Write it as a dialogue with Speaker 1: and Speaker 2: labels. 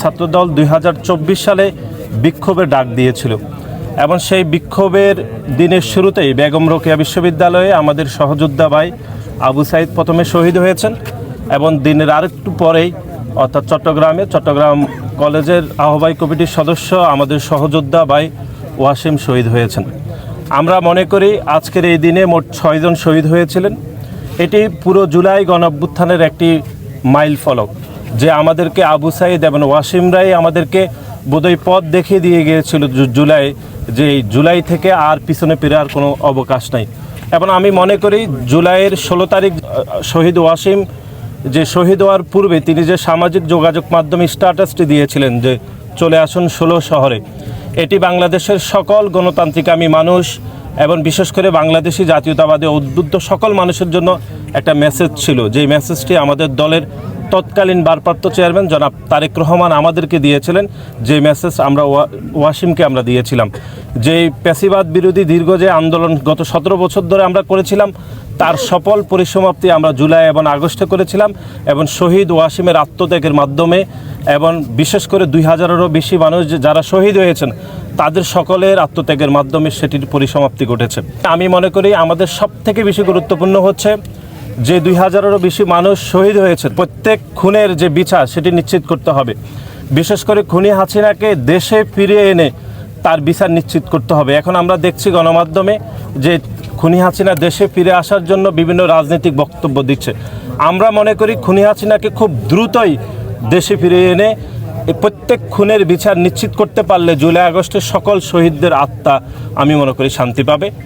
Speaker 1: ছাত্রদল 2024 সালে বিক্ষোভের ডাক দিয়েছিল এবং সেই বিক্ষোভের দিনের শুরুতেই বেগম রোকেয়া বিশ্ববিদ্যালয়ে আমাদের সহযোদ্ধা ভাই আবু সাইদ প্রথমে শহীদ হয়েছেন এবং দিনের আরেকটু পরেই অর্থাৎ চট্টগ্রাম কলেজের আহ্বায়ক কমিটির সদস্য আমাদের সহযোদ্ধা ভাই ওয়াসিম শহীদ হয়েছেন। আমরা মনে করি আজকের এই দিনে মোট 6 জন শহীদ হয়েছিলেন। এটি পুরো জুলাই গণঅভ্যুত্থানের একটি মাইল ফলক, যে আমাদেরকে আবু সাইদ এবং ওয়াসিমরাই আমাদেরকে বোধহয় পথ দেখিয়ে দিয়ে গিয়েছিল জুলাই থেকে আর পিছনে ফেরার কোনো অবকাশ নাই। এবং আমি মনে করি জুলাইয়ের 16 তারিখ শহীদ ওয়াসিম যে শহীদ হওয়ার পূর্বে তিনি যে সামাজিক যোগাযোগ মাধ্যমে স্ট্যাটাসটি দিয়েছিলেন যে চলে আসুন 16 শহরে, এটি বাংলাদেশের সকল গণতান্ত্রিকামী মানুষ এবং বিশেষ করে বাংলাদেশি জাতীয়তাবাদী উদ্বুদ্ধ সকল মানুষের জন্য একটা মেসেজ ছিল, যেই মেসেজটি আমাদের দলের তৎকালীন ভারপ্রাপ্ত চেয়ারম্যান জনাব তারেক রহমান আমাদেরকে দিয়েছিলেন, যে মেসেজ আমরা ওয়াসিমকে আমরা দিয়েছিলাম। যেই প্যাসিবাদ বিরোধী দীর্ঘ যে আন্দোলন গত 17 বছর ধরে আমরা করেছিলাম, তার সফল পরিসমাপ্তি আমরা জুলাই এবং আগস্টে করেছিলাম এবং শহীদ ওয়াসিমের আত্মত্যাগের মাধ্যমে এবং বিশেষ করে 2000-এরও বেশি মানুষ যারা শহীদ হয়েছেন তাদের সকলের আত্মত্যাগের মাধ্যমে সেটির পরিসমাপ্তি ঘটেছে। আমি মনে করি আমাদের সবথেকে বেশি গুরুত্বপূর্ণ হচ্ছে যে 2000-এরও বেশি মানুষ শহীদ হয়েছে, প্রত্যেক খুনের যে বিচার সেটি নিশ্চিত করতে হবে। বিশেষ করে খুনি হাসিনাকে দেশে ফিরিয়ে এনে তার বিচার নিশ্চিত করতে হবে। এখন আমরা দেখছি গণমাধ্যমে যে খুনি হাসিনা দেশে ফিরে আসার জন্য বিভিন্ন রাজনৈতিক বক্তব্য দিচ্ছে। আমরা মনে করি খুনি হাসিনাকে খুব দ্রুতই দেশে ফিরে এনে প্রত্যেক খুনের বিচার নিশ্চিত করতে পারলে জুলাই আগস্টের সকল শহীদদের আত্মা আমি মনে করি শান্তি পাবে।